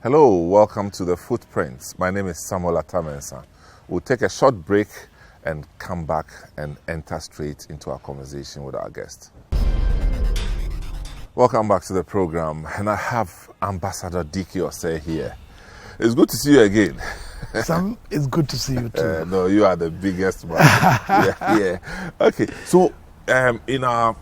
Hello, welcome to The Footprints. My name is Samuel Atamensa. We'll take a short break and come back and enter straight into our conversation with our guest. Welcome back to the program, and I have Ambassador Dike Osei here. It's good to see you again. Sam, it's good to see you too. No, you are the biggest one. yeah. Okay, so in our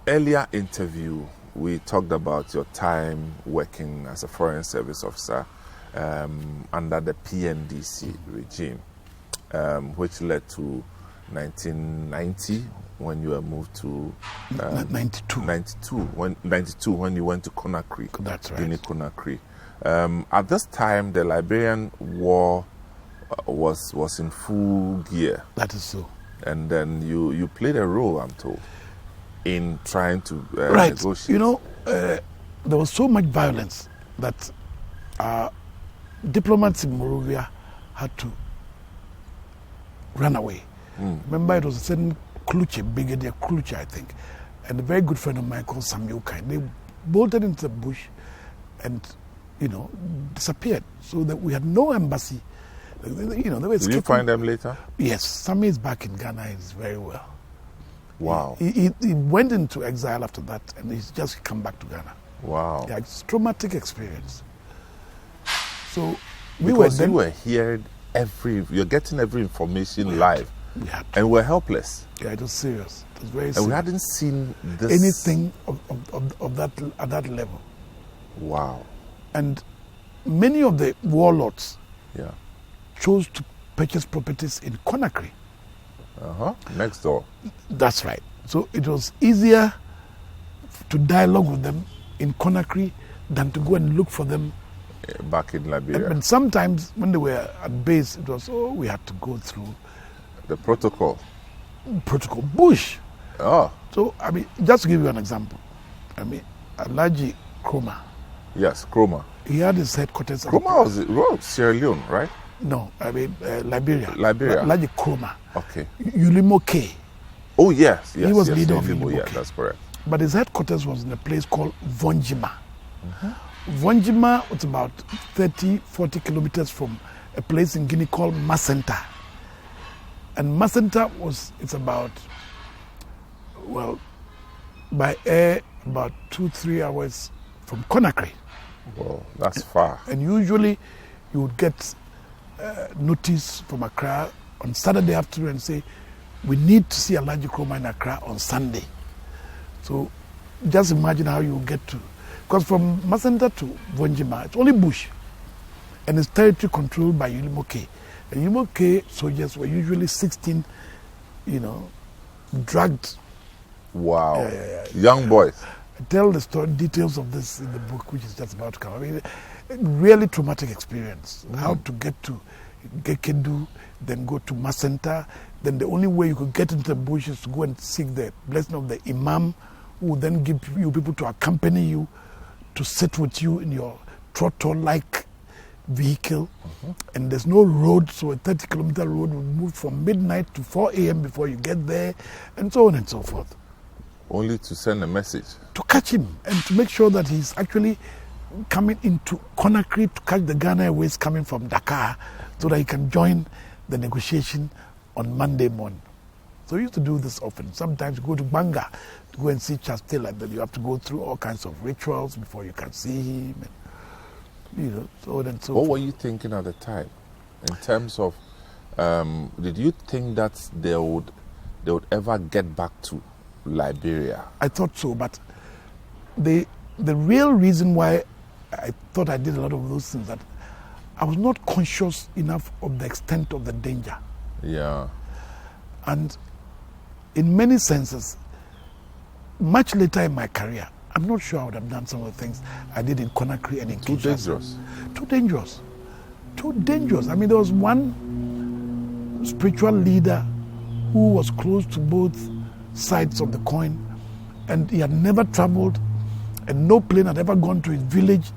earlier interview, we talked about your time working as a foreign service officer under the PNDC regime, which led to 1990 when you were moved to 92 when you went to Conakry. That's right. In Conakry. At this time, the Liberian war was in full gear. That is so. And then you played a role, I'm told, in trying to negotiate. You know, there was so much violence that diplomats in Monrovia had to run away. Remember, it was a certain Kluche, Brigadier Kluche, I think, and a very good friend of mine called Samuel Kai. They bolted into the bush and, disappeared. So that we had no embassy. They were Did you find them later? Yes, Sammy is back in Ghana. He's very well. Wow. He went into exile after that, and he's just come back to Ghana. Wow. Yeah, it's a traumatic experience. So you were here you're getting every information live. And we're helpless. Yeah, it was serious. It was very serious. And we hadn't seen this anything of that at that level. Wow. And many of the warlords chose to purchase properties in Conakry. Next door. That's right. So it was easier to dialogue with them in Conakry than to go and look for them back in Liberia. And sometimes when they were at base, it was, we had to go through the protocol. Bush. Oh. So, just to give you an example, Alhaji Kroma. Yes, Kroma. He had his headquarters. Kroma was Sierra Leone, right? No, Liberia. Alhaji Kroma. Okay. Ulimo K. Oh, yes. He was leader of Ulimo K. Yeah, that's correct. But his headquarters was in a place called Vonjima. Vonjima was about 40 kilometers from a place in Guinea called Macenta. And Macenta it's about, by air, about 2-3 hours from Conakry. Wow, that's far. And usually you would get notice from Accra on Saturday afternoon and say, we need to see Alhaji Kroma in Accra on Sunday. So just imagine how you get to, because from Macenta to Vonjima, it's only bush. And it's territory controlled by Ulimo K. And Ulimo K soldiers were usually 16, drugged. Wow. Young boys. I tell the details of this in the book, which is just about to come. Really traumatic experience. How to get to Gekedu, then go to Macenta. Then the only way you could get into the bush is to go and seek the blessing of the Imam, who will then give you people to accompany you, to sit with you in your trotto-like vehicle. And there's no road, so a 30-kilometer road will move from midnight to 4 a.m. before you get there, and so on and so forth. Only to send a message. To catch him and to make sure that he's actually coming into Conakry to catch the Ghana Airways coming from Dakar so that he can join the negotiation on Monday morning. So we used to do this often. Sometimes you go to Banga to go and see Charles Taylor, and then you have to go through all kinds of rituals before you can see him. And, so on and so forth. What were you thinking at the time in terms of, did you think that they would ever get back to Liberia? I thought so, but the real reason why I thought I did a lot of those things, that I was not conscious enough of the extent of the danger. Yeah. And in many senses, much later in my career, I'm not sure I would have done some of the things I did in Conakry and in Kinshasa. Too dangerous. There was one spiritual leader who was close to both sides of the coin, and he had never traveled, and no plane had ever gone to his village.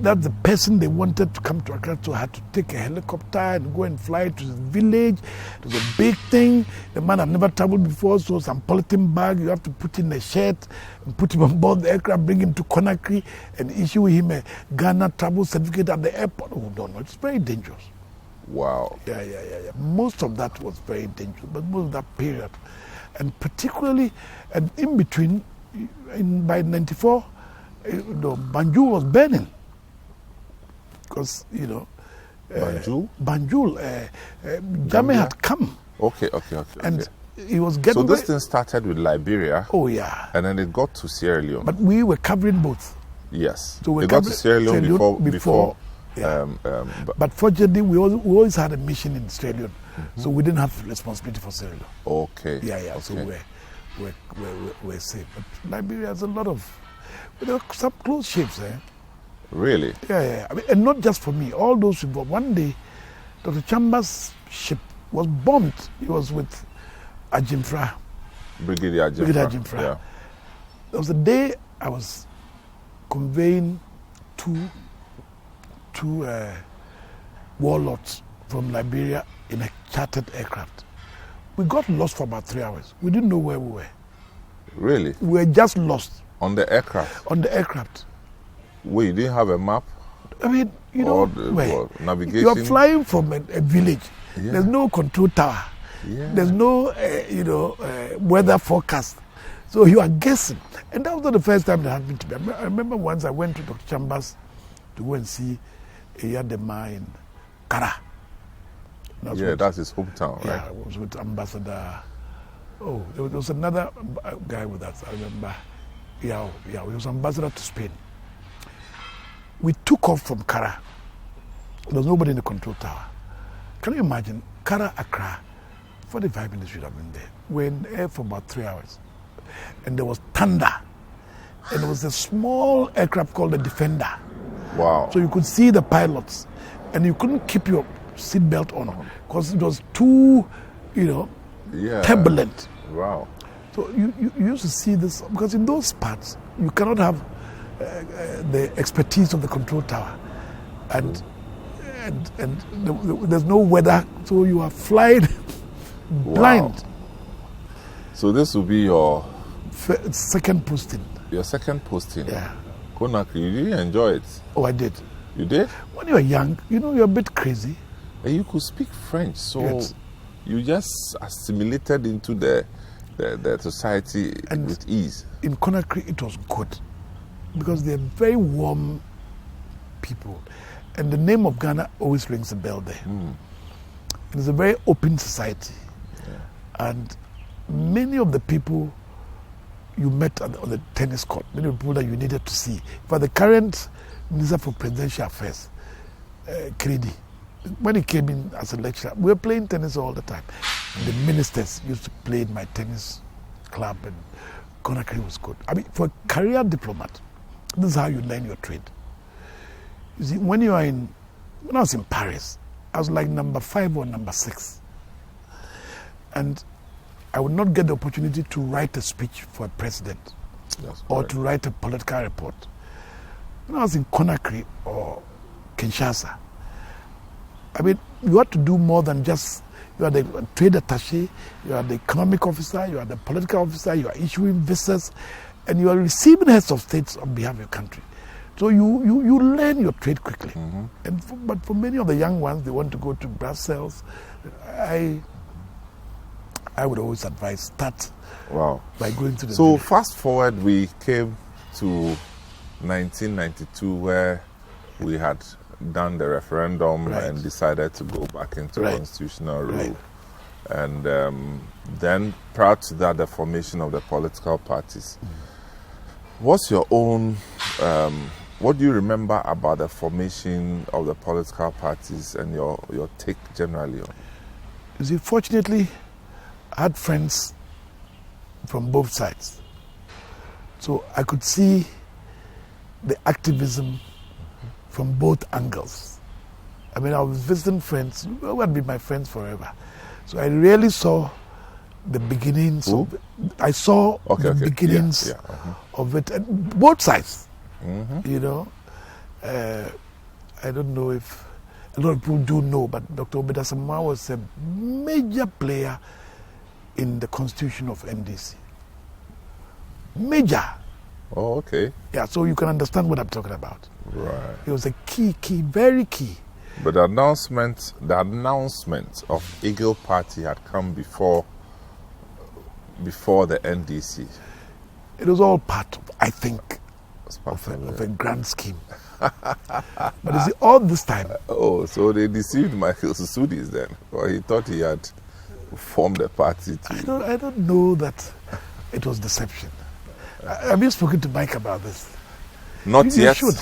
That's the person they wanted to come to Accra, so I had to take a helicopter and go and fly to the village. It was a big thing. The man had never traveled before, so some polythene bag, you have to put in a shirt and put him on board the aircraft, bring him to Conakry and issue him a Ghana travel certificate at the airport. Oh, no, it's very dangerous. Wow. Yeah. Most of that was very dangerous, but most of that period. And particularly, and in between, by 94, Banjul was burning. Because, Banjul? Jammeh had come. Okay. And he was getting... So this thing started with Liberia. Oh, yeah. And then it got to Sierra Leone. But we were covering both. Yes. So it got to Sierra Leone before yeah. But fortunately, we always had a mission in Sierra Leone. Mm-hmm. So we didn't have responsibility for Sierra Leone. Okay. Yeah. Okay. So we're safe. But Liberia has a lot of... There are some close ships, Really? Yeah. I mean, and not just for me. All those involved. One day, Dr. Chamba's ship was bombed. He was with Ajimfra. Brigadier Ajimfra. Yeah. There was a day I was conveying two warlords from Liberia in a chartered aircraft. We got lost for about 3 hours. We didn't know where we were. Really? We were just lost. On the aircraft? On the aircraft. Wait, you didn't have a map? I mean, navigation? You're flying from a village. Yeah. There's no control tower. Yeah. There's no, weather forecast. So you are guessing. And that was not the first time that happened to me. I remember once I went to Dr. Chambers to go and see Eyadema in Kara. That's his hometown, right? Yeah, I was with Ambassador. Oh, there was another guy with us, I remember. Yeah, he was ambassador to Spain. We took off from Kara. There was nobody in the control tower. Can you imagine? Kara, Accra, 45 minutes should have been there. We're in the air for about 3 hours. And there was thunder. And there was a small aircraft called the Defender. Wow. So you could see the pilots. And you couldn't keep your seatbelt on because it was too, turbulent. Wow. So you used to see this, because in those parts, you cannot have the expertise of the control tower. And there's no weather, so you are flying blind. Wow. So this will be your... second posting. Your second posting? Yeah. Conakry, you didn't enjoy it? Oh, I did. You did? When you're young, you're a bit crazy. And you could speak French, so yes. You just assimilated into the society and with ease. In Conakry, it was good because they're very warm people. And the name of Ghana always rings a bell there. It's a very open society. Yeah. And many of the people you met on the tennis court, many of the people that you needed to see. For the current Minister for Presidential Affairs, Kredi, when he came in as a lecturer, we were playing tennis all the time. The ministers used to play in my tennis club, and Conakry was good. I mean, for a career diplomat, this is how you learn your trade. You see, when I was in Paris, I was like number 5 or number 6. And I would not get the opportunity to write a speech for a president or to write a political report. When I was in Conakry or Kinshasa, I mean, you had to do more than just, you are the trade attaché, you are the economic officer, you are the political officer, you are issuing visas, and you are receiving heads of states on behalf of your country. So you learn your trade quickly. Mm-hmm. But for many of the young ones, they want to go to Brussels. I would always advise start by going to the... So fast forward, we came to 1992 where we had done the referendum and decided to go back into constitutional rule. And then prior to that, the formation of the political parties. What's your own... what do you remember about the formation of the political parties and your take generally on it? You see, fortunately, I had friends from both sides. So I could see the activism from both angles. I mean, I was visiting friends who had been my friends forever. So I really saw the beginnings of it. I saw the beginnings of it, and both sides, I don't know if a lot of people do know, but Dr. Obedasamwa was a major player in the constitution of NDC. Major. Oh, okay. Yeah, so you can understand what I'm talking about. Right. It was a key, very key. But the announcement of Eagle Party had come before the NDC. It was all part of, I think, Of a grand scheme. But you see, all this time... Oh, so they deceived Michael Susudis then? Or he thought he had formed a party too? I don't know that it was deception. Have you spoken to Mike about this? Not You yet. should.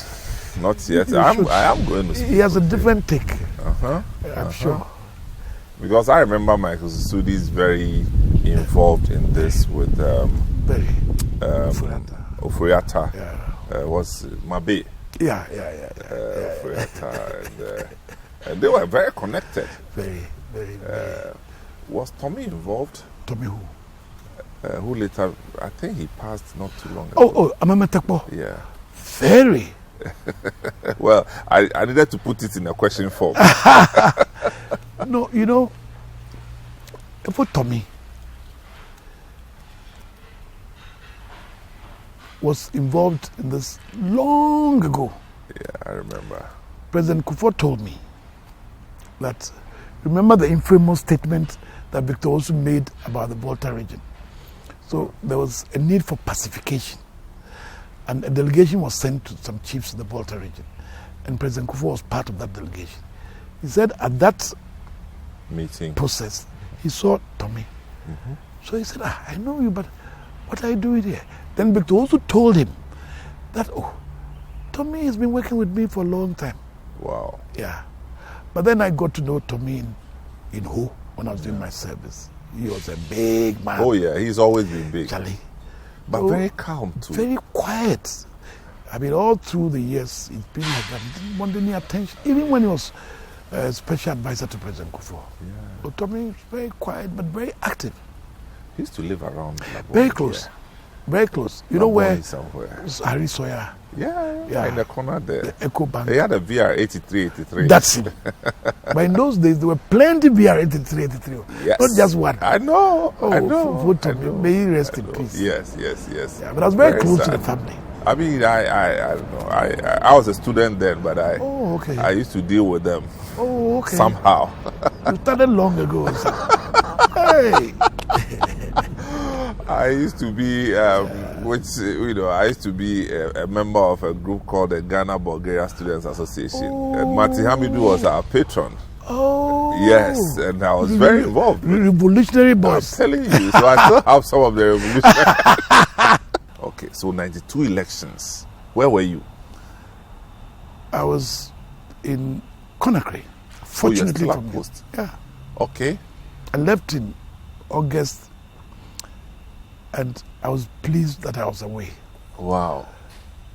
Not yet. You I should. am going to speak. He has a different take, Uh-huh. I'm sure. Because I remember Michael Susudis very involved in this with Very. Ofuriata. Yeah. Was Mabe. Yeah. Ofuriata. And they were very connected. Very. Was Tommy involved? Tommy who? Who later, I think he passed not too long ago. Oh, Amama Tekpo. Yeah. Very. Well, I needed to put it in a question form. No, you know, for Tommy was involved in this long ago. Yeah, I remember. President Kufour told me that, remember the infamous statement that Victor also made about the Volta region. So there was a need for pacification. And a delegation was sent to some chiefs in the Volta region. And President Kufour was part of that delegation. He said at that Meeting. process, he saw Tommy. Mm-hmm. So he said, I know you, but what are you doing here? Then Victor also told him that, Tommy has been working with me for a long time. Wow. Yeah. But then I got to know Tommy in Ho when I was doing my service. He was a big man. Oh, yeah, he's always been big. Charlie. But So, very calm, too. Very quiet. I mean, all through the years, he's been like that. He didn't want any attention. Even when he was special advisor to President Kufour. Yeah. So Tommy was very quiet, but very active. He used to live around Labone. Very close. Very close. You know where? Somewhere. Harry Sawyer. Yeah, in the corner there. The Echo Bank. They had a VR 83. That's it. But in those days, there were plenty VR 83. Yes. Not just one. I know. I know. May he rest in peace. Yes. Yeah, but I was very close to the family. I mean, I don't know. I was a student then, but okay. I used to deal with them. Oh, okay. Somehow. You started long ago. So. Hey. I used to be, I used to be a member of a group called the Ghana Bulgaria Students Association. And Martin Hamidou was our patron. Oh. Yes, and I was very involved. Revolutionary boys. I'm telling you, so I still have some of the revolutionary. Okay, so 92 elections. Where were you? I was in Conakry. Fortunately for me. Post. Yeah. Okay. I left in August, and I was pleased that I was away. Wow.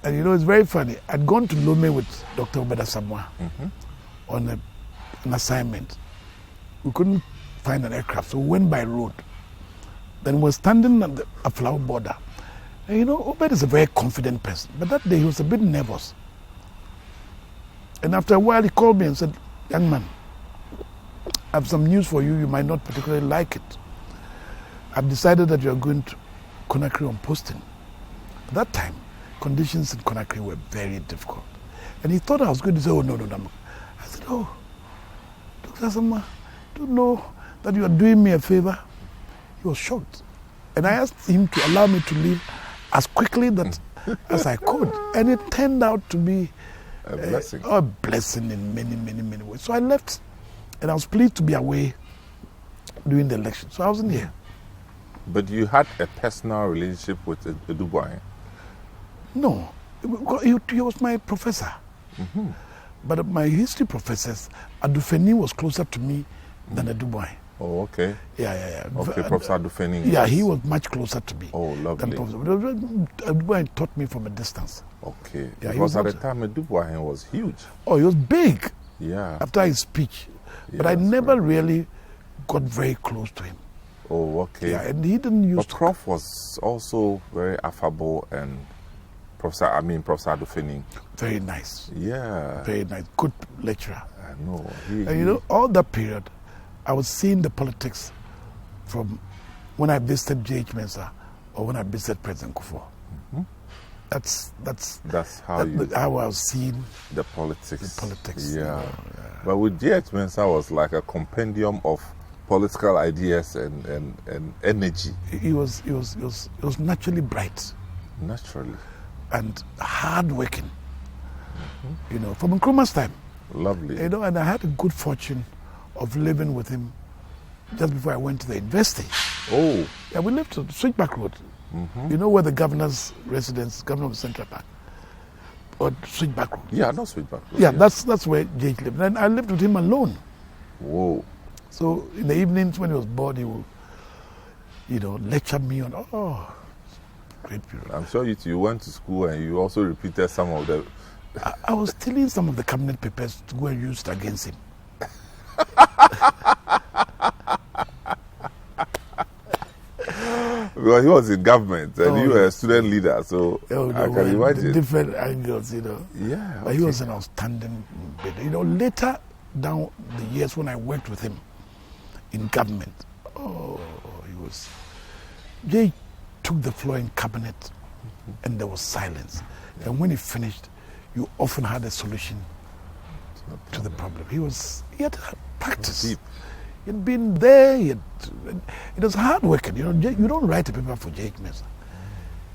And you know, it's very funny. I'd gone to Lome with Dr. Obedasamwa on an assignment. We couldn't find an aircraft, so we went by road. Then we were standing at the Aflao border. And you know, Obed is a very confident person, but that day he was a bit nervous. And after a while, he called me and said, "Young man, I have some news for you. You might not particularly like it. I've decided that you're going to Conakry on posting." At that time, conditions in Conakry were very difficult. And he thought I was going to say, "Oh, no. I said, "Oh, Dr. Sama, I don't know that you are doing me a favor." He was shocked. And I asked him to allow me to leave as quickly as I could. And it turned out to be a blessing. A blessing in many ways. So I left, and I was pleased to be away during the election. So I wasn't here. But you had a personal relationship with Dubois? No. He was my professor. Mm-hmm. But my history professors, Adufeni was closer to me than Dubois. Oh, okay. Yeah. Okay, Professor Adufeni. Yeah, he was much closer to me. Oh, lovely. Dubois taught me from a distance. Okay. Yeah, because at the time, Dubois was huge. Oh, he was big. Yeah. After his speech. But I never really got very close to him. Oh, okay. Yeah, and he didn't use... But Prof was also very affable and Professor Adofeni. Very nice. Yeah. Very nice. Good lecturer. I know. And all that period, I was seeing the politics from when I visited J.H. Mensah or when I visited President Kufour. Mm-hmm. That's how I was seeing the politics. Yeah. But with J.H. Mensah was like a compendium of political ideas and energy. He was naturally bright. Naturally. And hardworking. From Nkrumah's time. Lovely. And I had a good fortune of living with him just before I went to the university. Oh. Yeah, we lived on Switchback Road. Mm-hmm. You know where the governor's residence, Governor of Central Park, or Switchback Road. Yeah, I know Switchback Road. Yeah, that's where Jake lived. And I lived with him alone. Whoa. So in the evenings when he was bored, he would, lecture me on, great period. I'm sure you went to school and you also repeated some of the... I was stealing some of the cabinet papers to go and use it against him. Well, he was in government and you were a student leader, so I can imagine. Different angles, Yeah. Okay. But he was an outstanding bit. Later down the years when I worked with him in government, he was... Jay took the floor in cabinet and there was silence. Yeah. And when he finished, you often had a solution to the problem. He had practice. Deep. He'd been there. It was hard working. You don't write a paper for J.H. Mensah.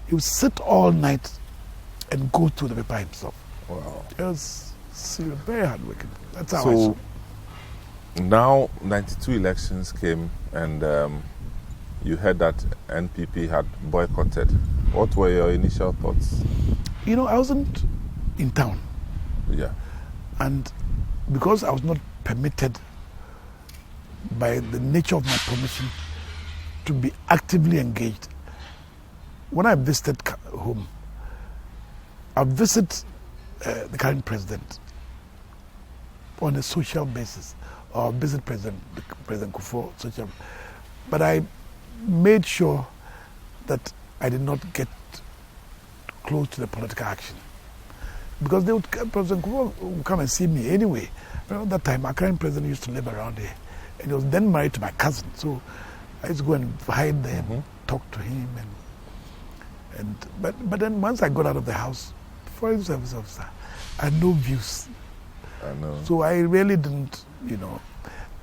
He would sit all night and go through the paper himself. Wow. It was very hard working. That's how I saw. So now 92 elections came and you heard that NPP had boycotted. What were your initial thoughts? I wasn't in town. Yeah. And because I was not permitted by the nature of my permission to be actively engaged, when I visited home, I visit the current president on a social basis, or visit President Kufour, but I made sure that I did not get close to the political action. Because President Kufour would come and see me anyway. At that time, our current president used to live around here. And he was then married to my cousin. So I used to go and hide there and talk to him. But then once I got out of the house, foreign service officer, I had no views. I know. So I really didn't,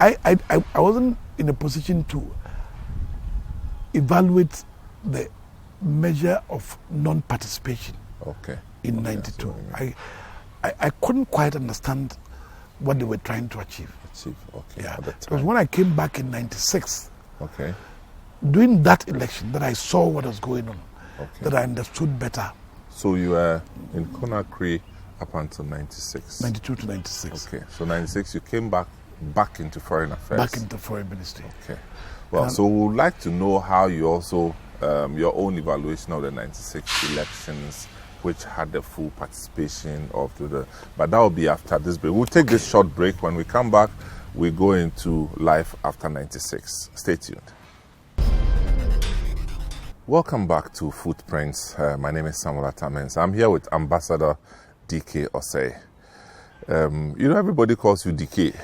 I wasn't in a position to evaluate the measure of non-participation. Okay. In 92. I couldn't quite understand what they were trying to achieve. Okay. Yeah. Because when I came back in 96, okay, during that election, that I saw what was going on, okay, that I understood better. So you were in Conakry up until 96? 92 to 96. Okay. So 96, you came back into foreign affairs? Back into foreign ministry. Okay. Well, so we would like to know how you also, your own evaluation of the 96 elections, which had the full participation of but that will be after this break. We'll take this short break. When we come back, we go into life after 96. Stay tuned. Welcome back to Footprints. My name is Samuel Atamens. I'm here with Ambassador DK Osei. Everybody calls you DK.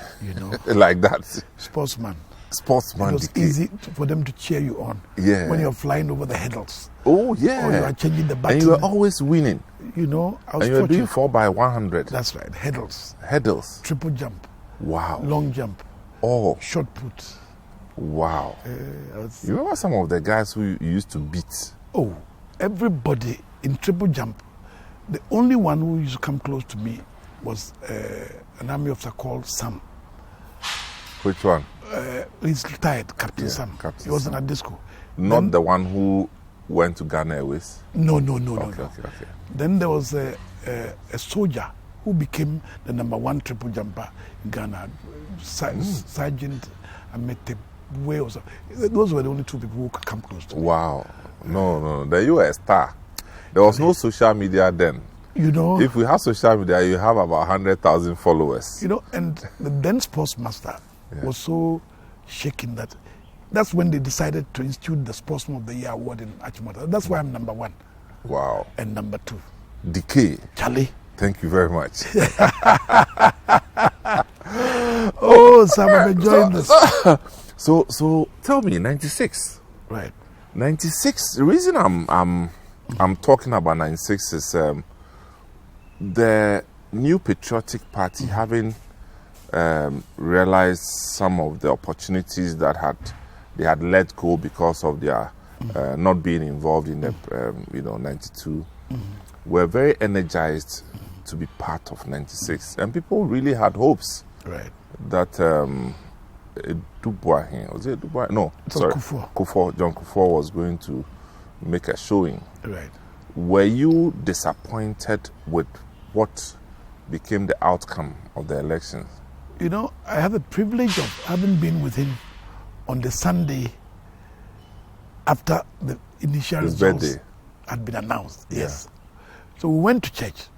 Like that. Sportsman. Sportsman. It was DK. easy for them to cheer you on. Yeah. When you're flying over the hurdles. Oh, yeah. Or you are changing the button. And you were always winning. I was and you were doing 4x100. That's right. Hurdles. Hurdles. Triple jump. Wow. Long jump. Oh. Short put. Wow. You remember some of the guys who you used to beat? Oh, everybody in triple jump. The only one who used to come close to me was an army officer called Sam. Which one? He's retired, Captain Sam. Captain he was Sam. in a disco. Not the one who went to Ghana Airways? No. Okay. Then there was a soldier who became the #1 triple jumper in Ghana, Sergeant Amete. Those were the only two people who could come close to me. Wow. No. Then you were a star. There was no social media then. If we had social media, you have about 100,000 followers. And the then sportsmaster was so shaken that's when they decided to institute the Sportsman of the Year award in Achimota. That's why I'm #1. Wow. And #2. decay. Charlie. Thank you very much. Oh, Sam, I'm enjoying this. So tell me, 96. Right. 96. The reason I'm talking about 96 is the new patriotic party having realized some of the opportunities that they had let go because of their not being involved in the 92. Were very energized to be part of 96, and people really had hopes that Dubois, was it Dubois? No, sorry, Kufour. John Kufour was going to make a showing. Right. Were you disappointed with what became the outcome of the elections? You know, I had the privilege of having been with him on the Sunday after the initial results had been announced. Yes. So we went to church.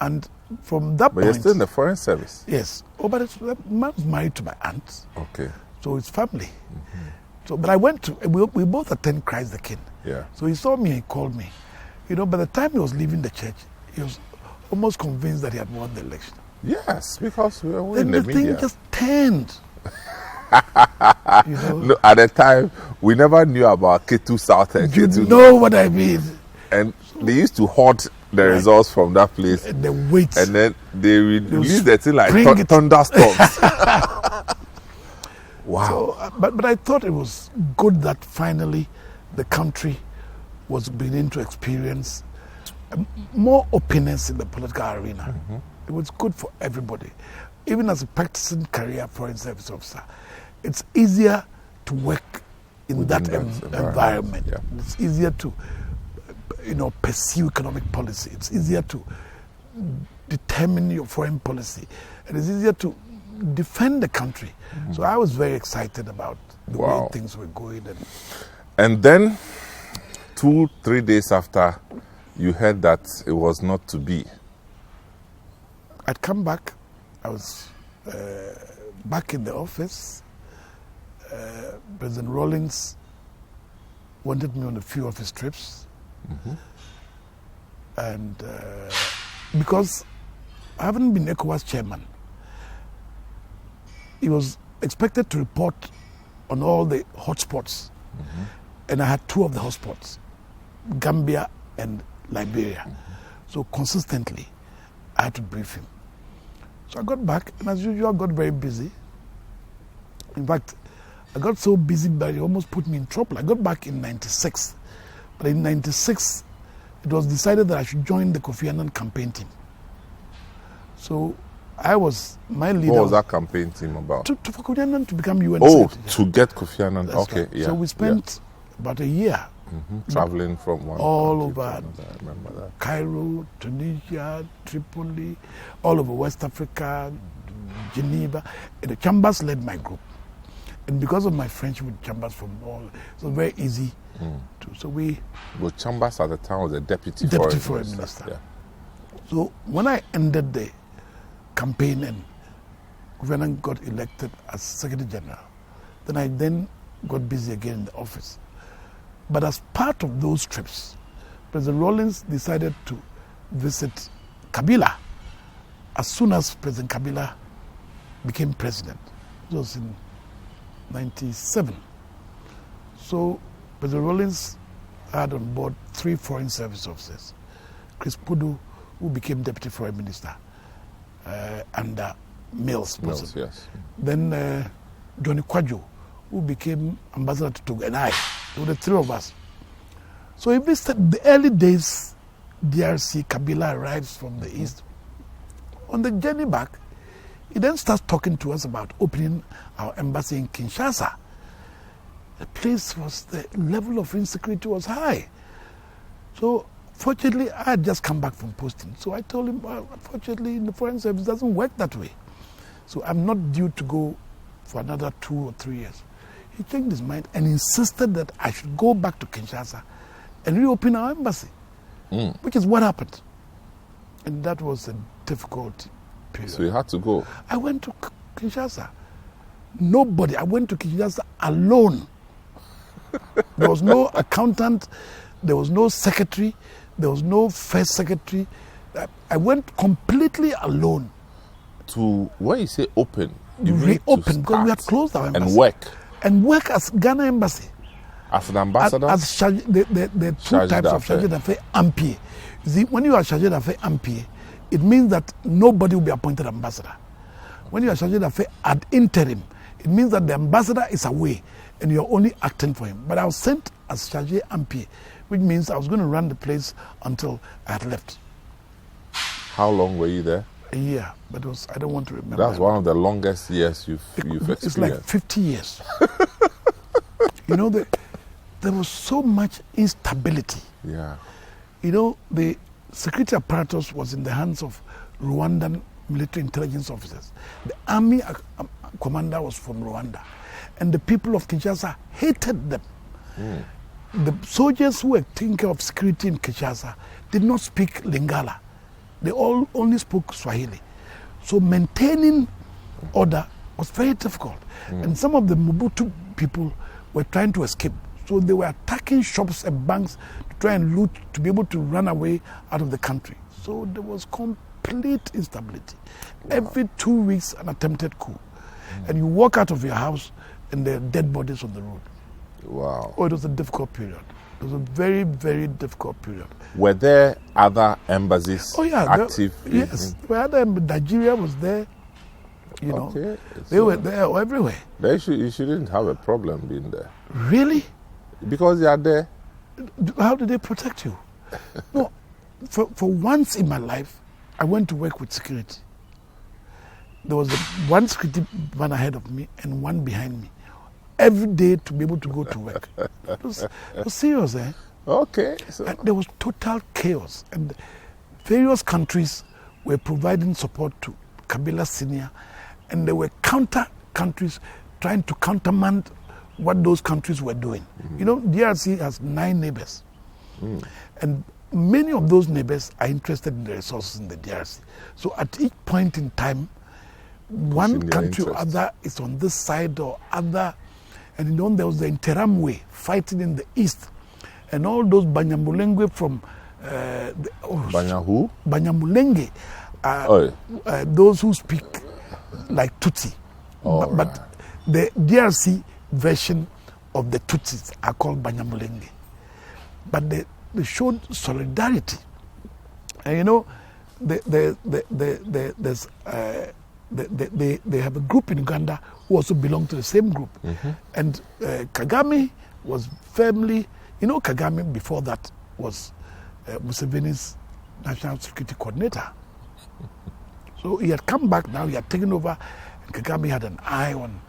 And from that point... But you're still in the foreign service? Yes. Oh, but I was married to my aunt. Okay. So it's family. So, but I went to... We both attend Christ the King. Yeah. So he saw me and he called me. You know, by the time he was leaving the church, he was almost convinced that he had won the election. Yes, because we were in the media. Then the thing just turned. No, at the time, we never knew about K2 South and You K2 know what I mean? And they used to hoard the results from that place. And the weight. And then they released the thing like thunderstorms. Wow. So, but I thought it was good that finally the country was beginning to experience more openness in the political arena. It was good for everybody. Even as a practicing career foreign service officer, it's easier to work in that environment. Yeah. It's easier to pursue economic policy. It's easier to determine your foreign policy. And it's easier to defend the country. So I was very excited about the way things were going. And then, 2-3 days after, you heard that it was not to be. I'd come back. I was back in the office. President Rawlings wanted me on a few of his trips. And because I haven't been ECOWAS chairman, he was expected to report on all the hotspots. And I had 2 of the hotspots, Gambia and Liberia. So consistently, I had to brief him. So I got back, and as usual, I got very busy. In fact, I got so busy that it almost put me in trouble. I got back in 96. But in 96, it was decided that I should join the Kofi Annan campaign team. So my leader... What was that campaign team about? For Kofi Annan to become UN Secretary. To get Kofi Annan. That's okay, right. So we spent about a year traveling from one all over I remember that. Cairo, Tunisia, Tripoli, all over West Africa, Geneva. And the Chambers led my group. And because of my friendship with Chambers from all, it was very easy so we... But Chambers at the time was a deputy foreign minister. Yeah. So when I ended the campaign and Kufuor got elected as Secretary General, then I got busy again in the office. But as part of those trips, President Rawlings decided to visit Kabila as soon as President Kabila became president. It was in 97. So President Rawlings had on board 3 foreign service officers. Chris Pudu, who became deputy foreign minister under Mills. Yes. Then Johnny Kwadwo, who became ambassador to Togo, and I. There were the 3 of us. So if we said the early days, DRC, Kabila arrives from the east. On the journey back, he then starts talking to us about opening our embassy in Kinshasa. The level of insecurity was high. So fortunately, I had just come back from posting. So I told him, well, unfortunately, in the foreign service, it doesn't work that way. So I'm not due to go for another 2 or 3 years. He changed his mind and insisted that I should go back to Kinshasa and reopen our embassy, which is what happened. And that was a difficult period. So you had to go? I went to Kinshasa. I went to Kinshasa alone. There was no accountant, there was no secretary, There was no first secretary. I went completely alone. To when you say open, you reopen because we had closed our embassy. And work as Ghana embassy. As an ambassador? As the two types of chargé d'affaires ampie. You see, when you are chargé d'affaires ampie, it means that nobody will be appointed ambassador. When you are chargé d'affaires ad interim, it means that the ambassador is away and you're only acting for him. But I was sent as chargé ampie, which means I was going to run the place until I had left. How long were you there? A year, but it was, I don't want to remember. That's one of the longest years you've experienced. It's like 50 years. You know, there was so much instability. Yeah. You know, the security apparatus was in the hands of Rwandan military intelligence officers. The army commander was from Rwanda. And the people of Kinshasa hated them. The soldiers who were taking care of security in Kinshasa did not speak Lingala. They all only spoke Swahili. So maintaining order was very difficult. And some of the Mobutu people were trying to escape. So they were attacking shops and banks to try and loot, to be able to run away out of the country. So there was complete instability. Wow. Every 2 weeks, an attempted coup. And you walk out of your house and there are dead bodies on the road. Wow. Oh, it was a difficult period. It was a very, very difficult period. Were there other embassies active? Yes. Nigeria was there. You know, they were there everywhere. You shouldn't have a problem being there. Really? Because you are there. How did they protect you? No, for once in my life, I went to work with security. There was one security man ahead of me and one behind me. Every day to be able to go to work. It was serious, eh? Okay. So. And there was total chaos. And various countries were providing support to Kabila Senior. And there were counter countries trying to countermand what those countries were doing. You know, DRC has 9 neighbors. And many of those neighbors are interested in the resources in the DRC. So at each point in time, one country or other is on this side or other. And you know, there was the Interamwe fighting in the east. And all those Banyamulenge from... Banyahu? Banyamulenge. Those who speak like Tutsi. But the DRC version of the Tutsis are called Banyamulenge. But they showed solidarity. And you know, they have a group in Uganda who also belong to the same group. And Kagame was firmly, you know, Kagame before that was Museveni's national security coordinator. So he had come back now, he had taken over, and Kagame had an eye on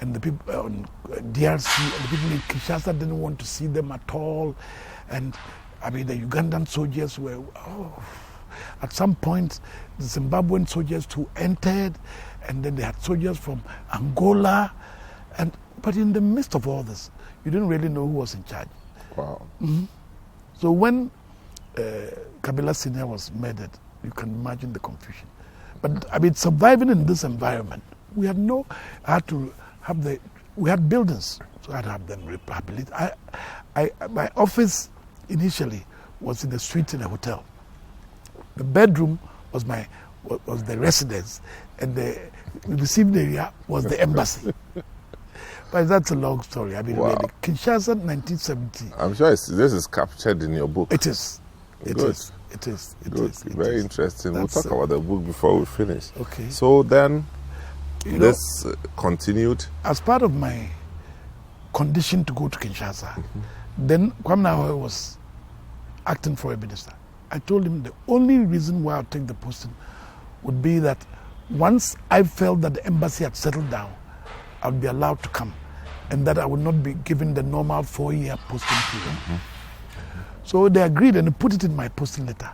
and the people on DRC, and the people in Kinshasa didn't want to see them at all. And I mean, the Ugandan soldiers were, at some point, the Zimbabwean soldiers who entered, and then they had soldiers from Angola. But in the midst of all this, you didn't really know who was in charge. Wow. So when Kabila Senior was murdered, you can imagine the confusion. But I mean, surviving in this environment, we had we had buildings, so I had to have them rehabilitated. My office initially was in a suite in a hotel. The bedroom was the residence, and the receiving area was the embassy. But that's a long story. I mean, really, Kinshasa, 1970. I'm sure this is captured in your book. It is. It is. Very interesting. We'll talk about the book before we finish. Okay. So then, this continued. As part of my condition to go to Kinshasa, then Kwame Nkrumah was acting for a minister. I told him the only reason why I'll take the posting would be that once I felt that the embassy had settled down, I would be allowed to come, and that I would not be given the normal 4-year posting period. So they agreed, and they put it in my posting letter.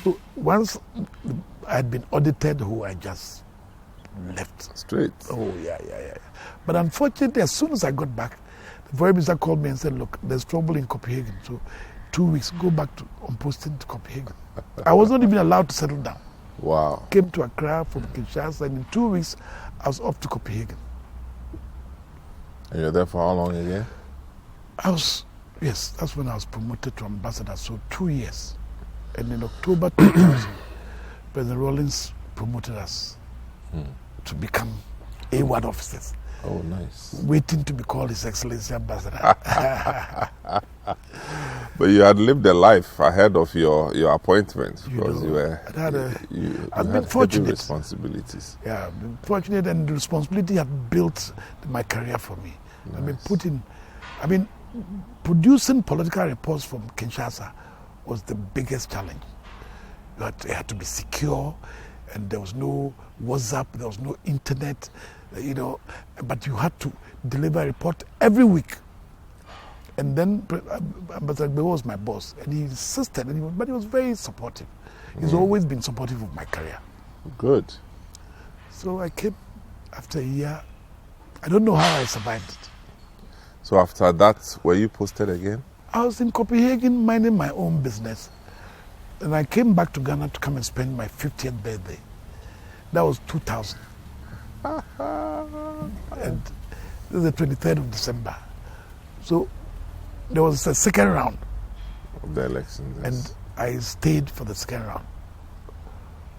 So once I had been audited, I just left. Straight. Yeah. But unfortunately, as soon as I got back, the foreign minister called me and said, look, there's trouble in Copenhagen. So 2 weeks, go back on posting to Copenhagen. I was not even allowed to settle down. Wow. Came to Accra from Kinshasa, and in 2 weeks, I was off to Copenhagen. And you're there for how long again? I was Yes, that's when I was promoted to ambassador, so 2 years. And in October 2000, President Rawlings promoted us to become A1 officers. Oh, nice. Waiting to be called His Excellency Ambassador. But you had lived a life ahead of your appointment because you had fortunate responsibilities. Yeah, I've been fortunate, and the responsibility had built my career for me. Nice. Producing political reports from Kinshasa was the biggest challenge. It had to be secure, and there was no WhatsApp, there was no internet, but you had to deliver a report every week. And then Ambassador Kufour was my boss, and he insisted, but he was very supportive. He's always been supportive of my career. Good. So I came after a year. I don't know how I survived it. So after that, were you posted again? I was in Copenhagen minding my own business. And I came back to Ghana to come and spend my 50th birthday. That was 2000. And this is the 23rd of December. So there was a second round of the elections. Yes. And I stayed for the second round.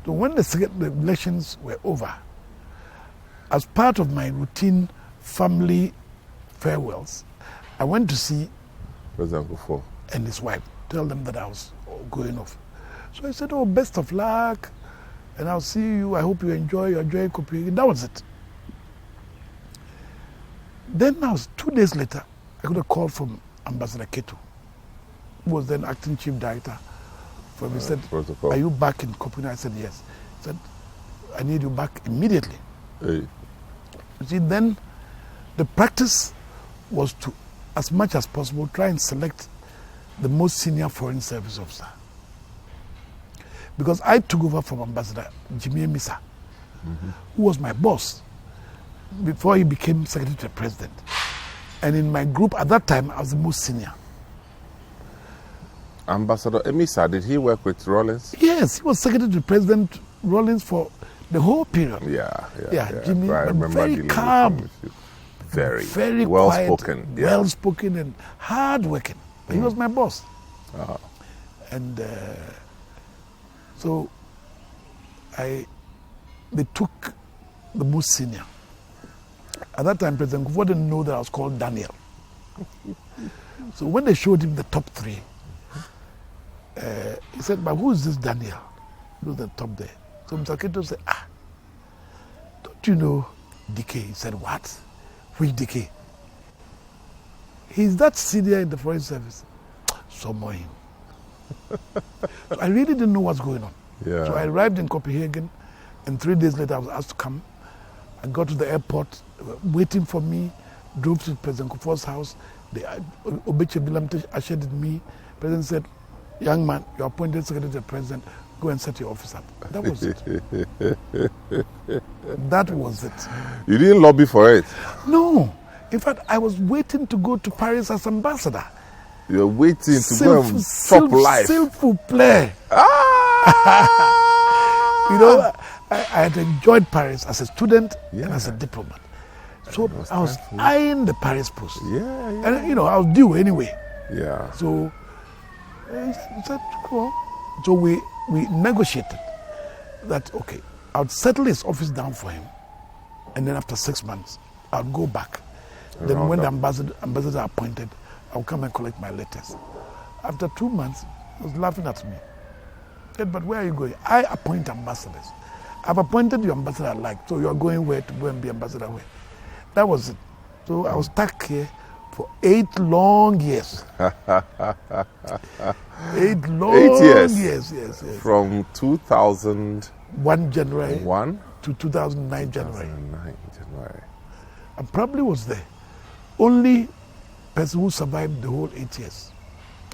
So when the elections were over, as part of my routine family farewells, I went to see President Kufour and his wife, tell them that I was going off. So I said, oh, best of luck, and I'll see you. I hope you enjoy Copenhagen. That was it. Then 2 days later, I got a call from Ambassador Ketu, who was then acting chief director. He said, protocol. Are you back in Copenhagen? I said, yes. He said, I need you back immediately. Hey. You see, then the practice was to, as much as possible, try and select the most senior foreign service officer. Because I took over from Ambassador Jimmy Misa, who was my boss before he became Secretary to the President. And in my group at that time, I was the most senior. Ambassador Emisa, did he work with Rawlings? Yes, he was Secretary to President Rawlings for the whole period. Yeah. Jimmy, I remember very calm, very well quiet, spoken, well spoken, and hard working. He was my boss, and so they took the most senior. At that time, President Kufour didn't know that I was called Daniel. So when they showed him the top three, he said, but who is this Daniel? He was the top there. So Mr. Keto said, don't you know DK? He said, what? Which DK? He's that senior in the foreign service. Summon him. So I really didn't know what's going on. Yeah. So I arrived in Copenhagen, and 3 days later I was asked to come. I got to the airport, waiting for me, drove to President Kufour's house. Obeche Bilamte ushered me. The President said, young man, you're appointed Secretary to the President, go and set your office up. That was it. That was it. You didn't lobby for it? No. In fact, I was waiting to go to Paris as ambassador. You're waiting to go and chop life. Skillful play. I had enjoyed Paris as a student and as a diplomat. So I was eyeing the Paris post. Yeah. And, I was due anyway. Yeah. So he said, go on. So we negotiated that, okay, I would settle his office down for him, and then after 6 months, I would go back. Then when the ambassador appointed, I would come and collect my letters. After 2 months, he was laughing at me. He said, but where are you going? I appoint ambassadors. I've appointed you ambassador I like, so you are going where to go and be ambassador where? That was it. So I was stuck here for 8 long years. 8 long years. Yes. From 2001 January to 2009 January. I probably was the only person who survived the whole 8 years.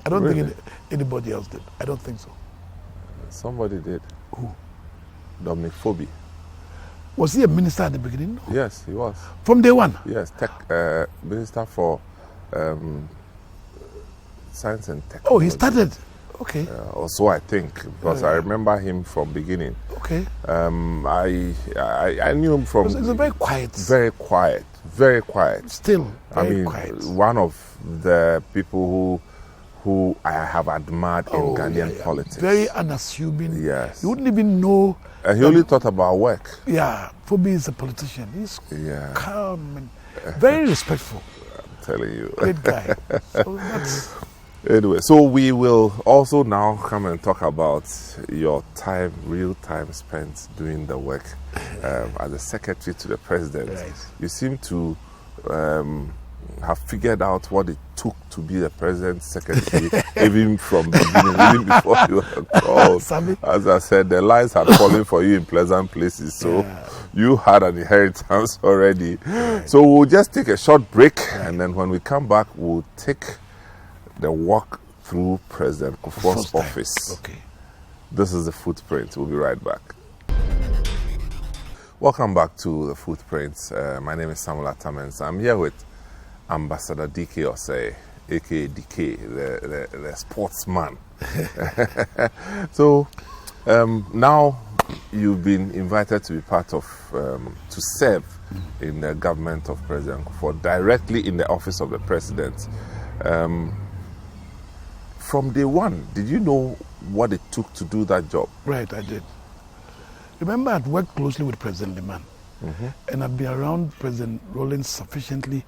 I don't think anybody else did. I don't think so. Somebody did. Who? Dominic Phoebe. Was he a minister at the beginning? No. Yes, he was. From day one? Yes, minister for science and technology. Oh, he started. Okay. Also, I think, because I remember him from beginning. Okay. Okay. I knew him from. It's a very quiet. Very quiet. Very quiet. Still, very I mean, quiet. one of the people who I have admired in Ghanaian politics. Very unassuming. Yes. You wouldn't even know. And he only thought about work. Yeah, for me, he's a politician. He's Yeah. calm and very respectful. I'm telling you. Great guy. So that's. Anyway, so we will also now come and talk about your time, real time spent doing the work as a secretary to the president. Right. You seem to have figured out what it took to be the president's secretary, even from the beginning, even before you were called. As I said, the lines had fallen for you in pleasant places, so you had an inheritance already. Right. So we'll just take a short break, and then when we come back, we'll take the walk through President Kufour's office. Okay. This is The Footprint. We'll be right back. Welcome back to The Footprints. My name is Samuel Atamens. I'm here with Ambassador DK Osei, aka DK, the sportsman. So now you've been invited to be part of, to serve in the government of President Kufour, directly in the office of the president. From day one, did you know what it took to do that job? Right, I did. Remember, I'd worked closely with President Liman, and I'd been around President Rawlings sufficiently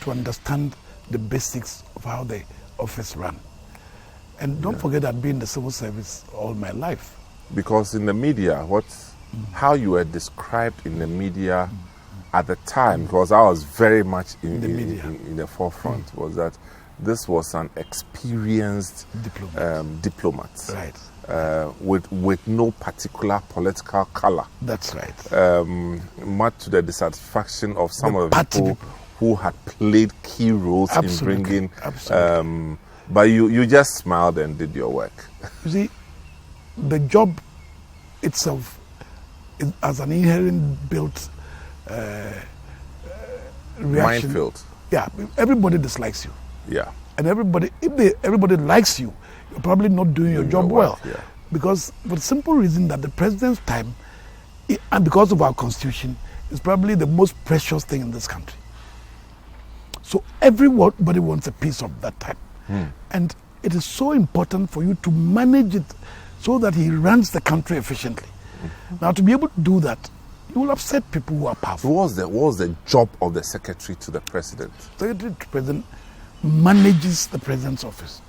to understand the basics of how the office ran. And don't forget, I'd been in the civil service all my life. Because in the media, how you were described in the media at the time, because I was very much in the forefront, was that this was an experienced diplomat, right? With no particular political color. That's right. Much to the dissatisfaction of some of the people who had played key roles in bringing. Absolutely. But you just smiled and did your work. You see, the job itself as an inherent built reaction. Minefield. Yeah, everybody dislikes you. Yeah. And everybody likes you, you're probably not doing your job well. Yeah. Because for the simple reason that the president's time, and because of our constitution, is probably the most precious thing in this country. So everybody wants a piece of that time. And it is so important for you to manage it so that he runs the country efficiently. Now, to be able to do that, you will upset people who are powerful. So what was the job of the secretary to the president? Secretary to the president manages the president's office.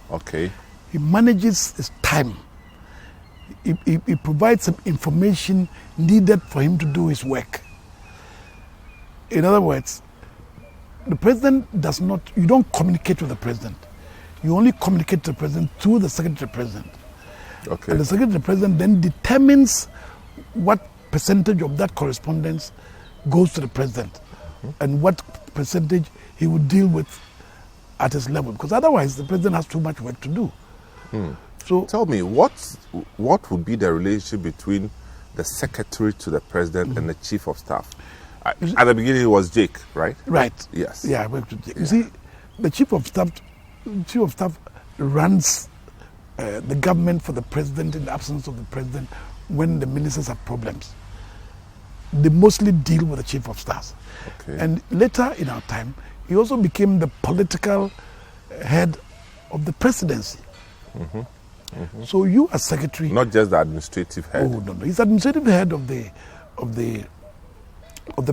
Okay. He manages his time. He provides some information needed for him to do his work. In other words, the president you don't communicate with the president. You only communicate to the president through the secretary to the president. Okay. And the secretary to the president then determines what percentage of that correspondence goes to the president and what percentage he would deal with at his level, because otherwise the president has too much work to do. So tell me, what would be the relationship between the secretary to the president and the chief of staff? At the beginning, it was Jake, right? Right. Yes. Yeah, I worked with Jake. You see, the chief of staff runs the government for the president in the absence of the president when the ministers have problems. They mostly deal with the chief of staff. Okay. And later in our time, he also became the political head of the presidency. So you as secretary, not just the administrative head. Oh no, he's administrative head of the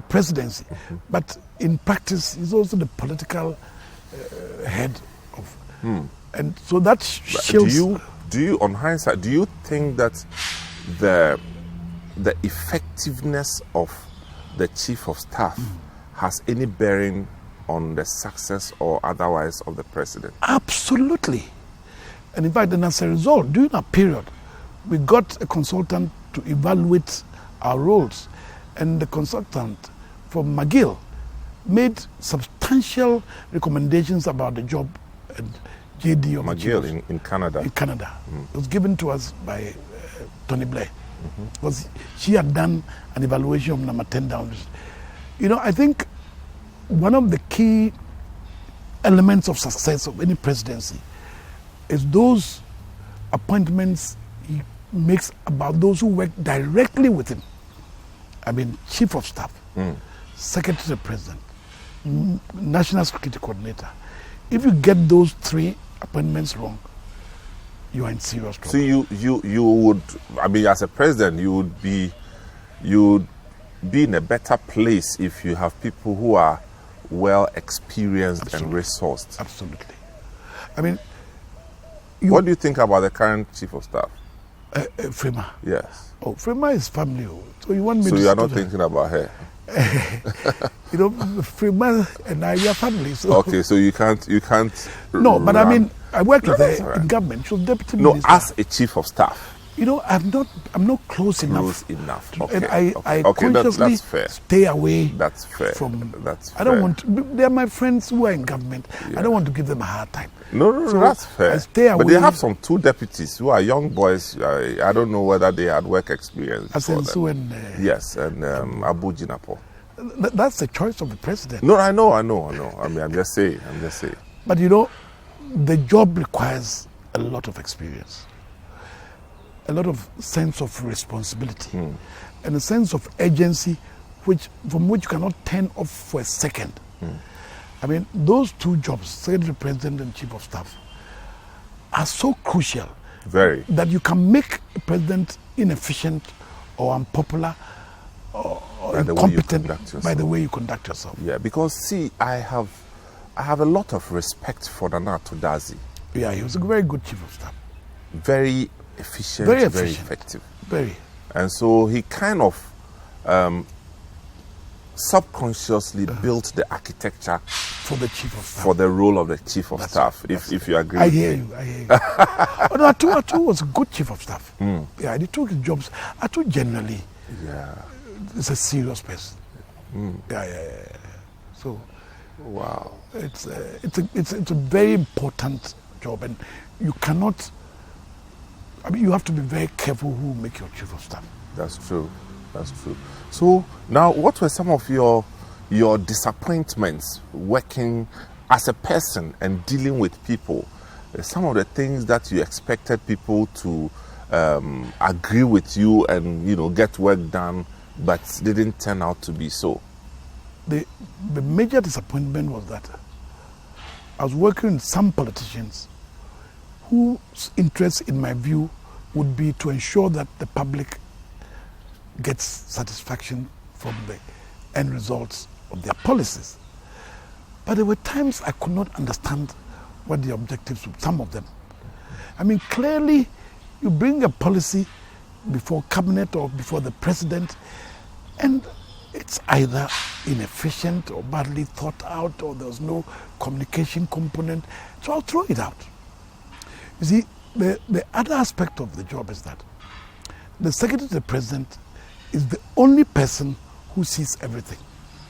presidency, but in practice he's also the political head of. And so that shows. Do you, on hindsight, do you think that the effectiveness of the chief of staff has any bearing on the success or otherwise of the president? Absolutely. And in fact, and as a result, during that period, we got a consultant to evaluate our roles. And the consultant from McGill made substantial recommendations about the job and JD of McGill in Canada. In Canada. It was given to us by Tony Blair. Because she had done an evaluation of number 10 down. You know, I think one of the key elements of success of any presidency is those appointments he makes about those who work directly with him. I mean, Chief of Staff, Secretary to the President, National Security Coordinator. If you get those 3 appointments wrong, you are in serious trouble. So you would, I mean, as a president, you would be in a better place if you have people who are well experienced and resourced. Absolutely. I mean, what do you think about the current Chief of Staff? Frema. Yes. Oh, Frema is family. So you want me So to... you are not thinking about her? You know, Frema and I are family. So. Okay, so you can't. No, but run. I mean, I worked with her right. in government. She was deputy No, minister. as a Chief of Staff. You know, I'm not close enough. Okay. And I okay, consciously that's fair. stay away. That's fair. From. That's fair. I don't want to. They are my friends who are in government. Yeah. I don't want to give them a hard time. No, So that's fair. I stay away. But they have some 2 deputies who are young boys. I don't know whether they had work experience. Asensu and yes, and Abu Jinapo. That's the choice of the president. No, I know. I mean, I'm just saying. But you know, the job requires a lot of experience, a lot of sense of responsibility, and a sense of urgency, from which you cannot turn off for a second. I mean, those 2 jobs, Secretary President and Chief of Staff, are so crucial. Very. That you can make a president inefficient or unpopular or incompetent by the way you conduct yourself. Yeah, because see, I have a lot of respect for Nana Todazi. Yeah, he was a very good Chief of Staff. Very efficient, very effective. Very. And so he kind of subconsciously built the architecture for the Chief of Staff. For the role of the Chief of Staff, if you agree. I hear you. Oh, no, Atu was a good Chief of Staff. Yeah, he took his jobs. Atu generally is a serious person. Yeah. So, wow, it's a very important job, and you cannot. I mean, you have to be very careful who make your Chief of Staff. That's true. So now, what were some of your disappointments working as a person and dealing with people? Some of the things that you expected people to agree with you and get work done, but didn't turn out to be so. The major disappointment was that I was working with some politicians whose interest, in my view, would be to ensure that the public gets satisfaction from the end results of their policies. But there were times I could not understand what the objectives were, some of them. I mean, clearly, you bring a policy before cabinet or before the president, and it's either inefficient or badly thought out, or there's no communication component, so I'll throw it out. You see, the other aspect of the job is that the Secretary to the President is the only person who sees everything.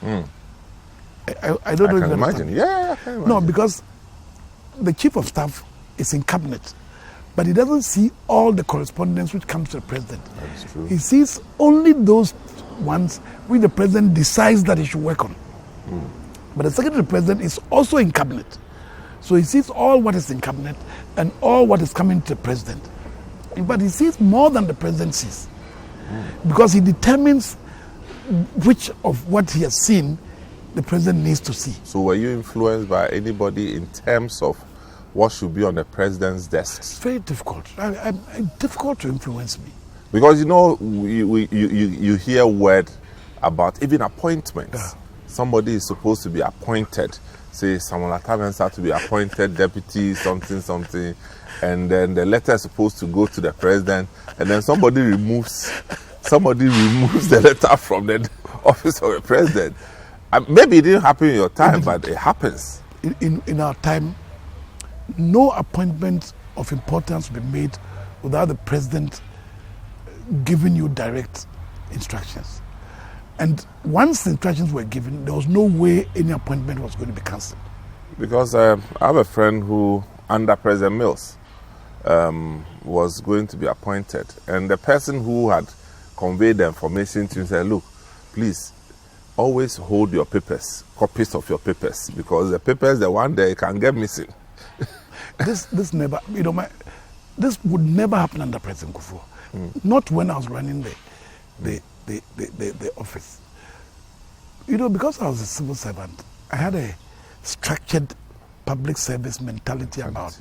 I don't know if you imagine. understand. Yeah, I can imagine. No, because the Chief of Staff is in cabinet, but he doesn't see all the correspondence which comes to the President. That's true. He sees only those ones which the President decides that he should work on. But the Secretary to the President is also in cabinet. So he sees all what is in cabinet and all what is coming to the President. But he sees more than the President sees. Because he determines which of what he has seen the President needs to see. So were you influenced by anybody in terms of what should be on the President's desks? It's very difficult. Difficult to influence me. Because you hear word about even appointments. Yeah. Somebody is supposed to be appointed. Say Samuel Atabensa to be appointed deputy something, and then the letter is supposed to go to the President, and then somebody removes the letter from the office of the President. Maybe it didn't happen in your time, but it happens. In our time, no appointment of importance will be made without the President giving you direct instructions. And once the instructions were given, there was no way any appointment was going to be cancelled. Because I have a friend who, under President Mills, was going to be appointed. And the person who had conveyed the information to him said, look, please, always hold your papers, copies of your papers, because the papers, the one day can get missing. This never, this would never happen under President Kufour. not when I was running the office. You know, because I was a civil servant, I had a structured public service mentality about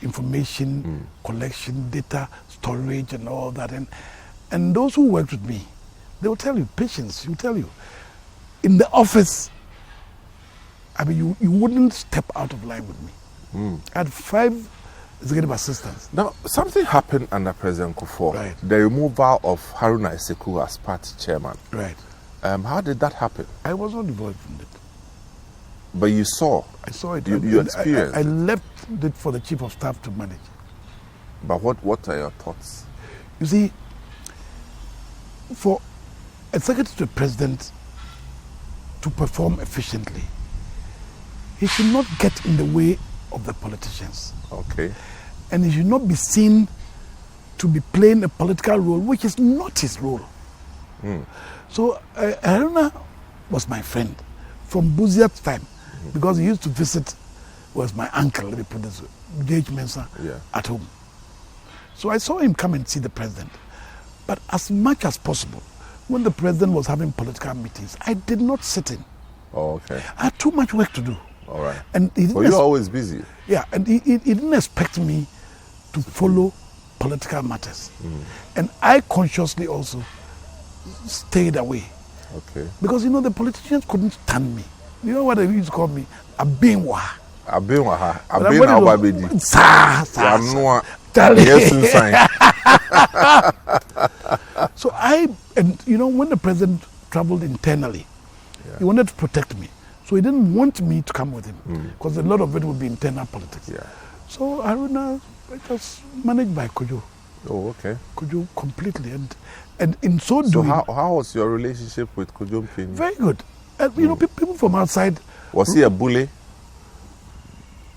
information collection, data storage, and all that. And those who worked with me, they will tell you, patience, will tell you. In the office, I mean, you wouldn't step out of line with me. I had 5 executive assistants. Now, something happened under President Kufour. Right. The removal of Haruna Iseku as party chairman. Right. How did that happen? I was not involved in it. But you saw. I saw it. You experienced. I left it for the chief of staff to manage. But what are your thoughts? You see, for a secretary to the president to perform efficiently, he should not get in the way of the politicians. Okay. And he should not be seen to be playing a political role, which is not his role. So Haruna was my friend from Buziat's time, because he used to visit, was my uncle, let me put this way, J.H. Mensah, at home. So I saw him come and see the president. But as much as possible, when the president was having political meetings, I did not sit in. Oh, okay. I had too much work to do. All right. And he didn't you're always busy. Yeah, and he didn't expect me to follow political matters. And I consciously also stayed away. Okay. Because, you know, the politicians couldn't stand me. You know what they used to call me? Abinwa. Abinwa. Abinwa. So and you know, when the president traveled internally, he wanted to protect me. So he didn't want me to come with him, because a lot of it would be internal politics. So Haruna was managed by Kojo. Oh, okay. Kojo completely. And in so doing... So how was your relationship with Kojo Mpini? Very good. You know, people from outside... Was he a bully?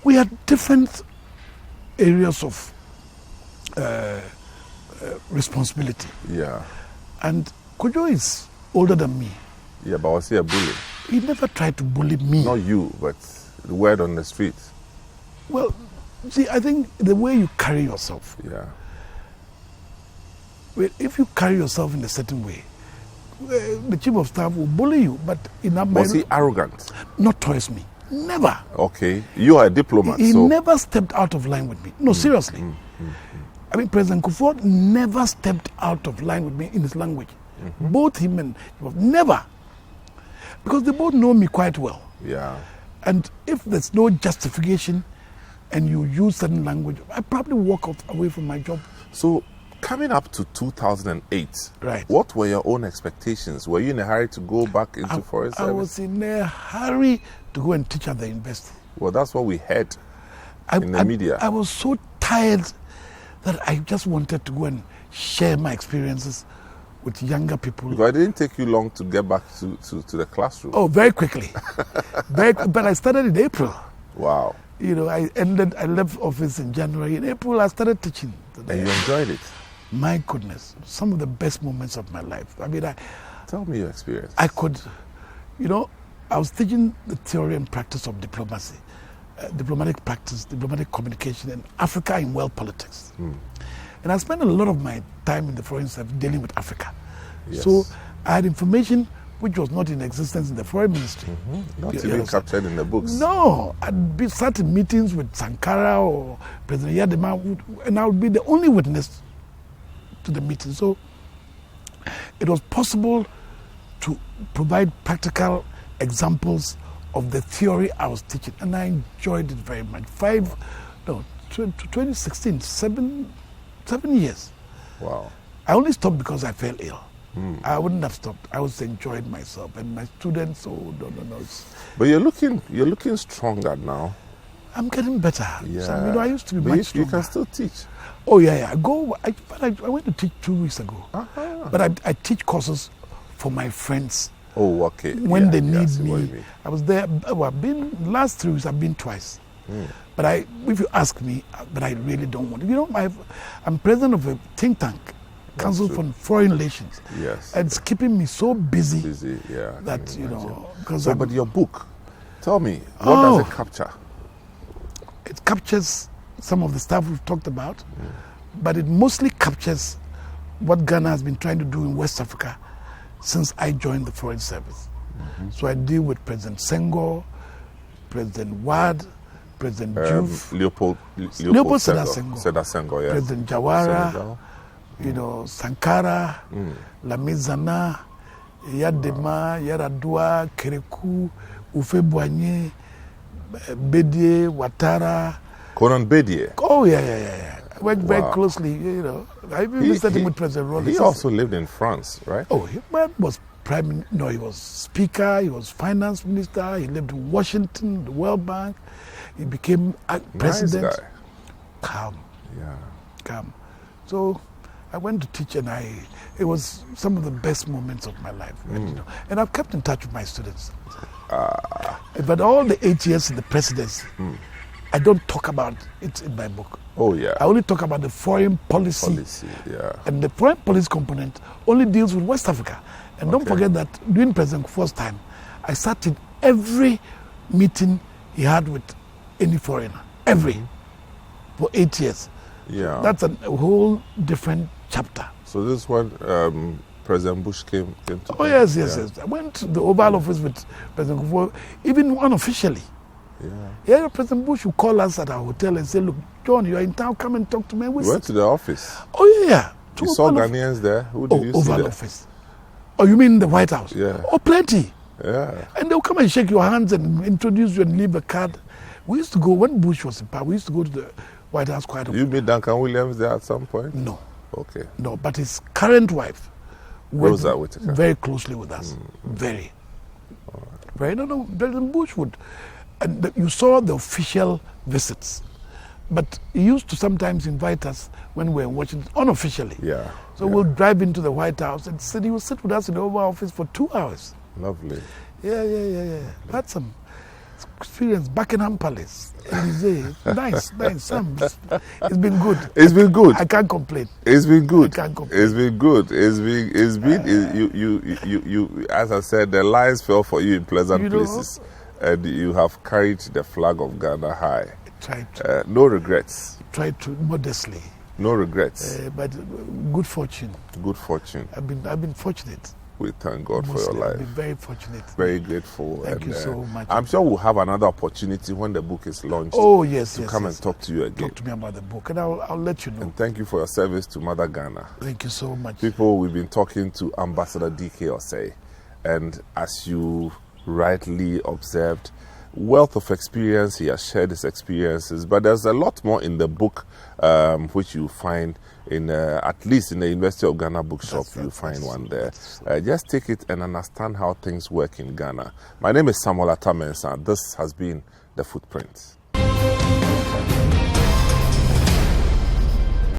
We had different areas of responsibility. Yeah. And Kojo is older than me. Yeah, but was he a bully? He never tried to bully me. Not you, but the word on the street. Well, see, I think the way you carry yourself. Yeah. Well, if you carry yourself in a certain way, the chief of staff will bully you, but in that Was he arrogant? Not towards me. Never. Okay. You are a diplomat. He never stepped out of line with me. No, seriously. I mean, President Kufour never stepped out of line with me in his language. Both him and never. Because they both know me quite well. Yeah. And if there's no justification and you use certain language, I probably walk away from my job. So, coming up to 2008, right? What were your own expectations? Were you in a hurry to go back into foreign service? I was in a hurry to go and teach at the university. Well, that's what we heard in the media. I was so tired that I just wanted to go and share my experiences with younger people. Because it didn't take you long to get back to the classroom. Oh, very quickly. But I started in April. Wow. You know, I left office in January. In April, I started teaching. And you enjoyed it? My goodness, some of the best moments of my life. I mean, tell me your experience. I could, you know, I was teaching the theory and practice of diplomacy, diplomatic practice, diplomatic communication, and Africa in world politics. And I spent a lot of my time in the foreign service dealing with Africa. Yes. So I had information which was not in existence in the foreign ministry. Not even captured in the books. No, I'd sat in meetings with Sankara or President Yadema, and I would be the only witness to the meeting. So it was possible to provide practical examples of the theory I was teaching, and I enjoyed it very much. 2016, seven years. Wow. I only stopped because I fell ill. I wouldn't have stopped. I was enjoying myself, and my students. Oh no. But you're looking stronger now. I'm getting better. Yeah. So, you know, I used to be much stronger. You can still teach. Oh yeah. I went to teach 2 weeks ago. But I teach courses for my friends. Oh, okay. When they need me. I was there. Last 3 weeks I've been twice. But if you ask me, but I really don't want to. You know, I'm president of a think tank, Council for Foreign Relations. Yes. And it's keeping me so busy. Yeah. That, you know. But your book, tell me, what does it capture? It captures some of the stuff we've talked about, but it mostly captures what Ghana has been trying to do in West Africa since I joined the Foreign Service. So I deal with President Senghor, President Wad, President Diouf, Leopold Sedar Senghor, yes. President Jawara, Senegal. Sankara, Lamizana, Yadema, Yaradua, Kerekou, Ufebouanye, Bédié, Ouattara. Conan Bédié. Oh, yeah. I worked very closely, I even visited him with President Rollins. He also lived in France, right? Oh, he was he was speaker, he was finance minister, he lived in Washington, the World Bank. He became president. Nice guy. Calm. Yeah. Calm. So I went to teach, and it was some of the best moments of my life. And I've kept in touch with my students. But all the 8 years in the presidency, I don't talk about it in my book. Oh, yeah. I only talk about the foreign policy. And the foreign policy component only deals with West Africa. And don't forget that during President Kufour's time, I sat in every meeting he had with any foreigner. For 8 years. Yeah. That's a whole different chapter. So this is when President Bush came to... Oh, yes. I went to the Oval Office with President Kufour, even unofficially. Yeah, President Bush would call us at our hotel and say, look, John, you're in town, come and talk to me. We went to the office. Oh, yeah. You saw Ghanaians there? Who did you see Oval there? Office. Oh, you mean the White House? Yeah. Oh, plenty. Yeah. And they'll come and shake your hands and introduce you and leave a card. We used to go, when Bush was in power, we used to go to the White House quite a bit. You meet Duncan Williams there at some point? No. Okay. No, but his current wife worked Rosa Whittaker. very closely with us. Very. Very. No, President Bush would. And you saw the official visits. But he used to sometimes invite us when we were watching unofficially. Yeah. So we'll drive into the White House and he will sit with us in the Oval Office for 2 hours. Lovely. Yeah. Had some experience. Buckingham Palace. Elysee. Nice. It's been good. It's been good. I can't complain. It's been good. I can't complain. It's been good. You as I said, the lines fell for you in pleasant places. And you have carried the flag of Ghana high. Tried to. No regrets. Tried to modestly. No regrets. But good fortune. Good fortune. I've been fortunate. We thank God Mostly, for your life. I've been very fortunate. Very grateful. Thank you so much. I'm sure we'll have another opportunity when the book is launched. Oh, yes. To come and talk to you again. Talk to me about the book, and I'll let you know. And thank you for your service to Mother Ghana. Thank you so much. People, we've been talking to Ambassador D.K. Osei, and as you rightly observed, wealth of experience. He has shared his experiences, but there's a lot more in the book, which you find in at least in the University of Ghana bookshop. You'll find one there. Just take it and understand how things work in Ghana. My name is Samuel Atamensa. This has been The Footprint.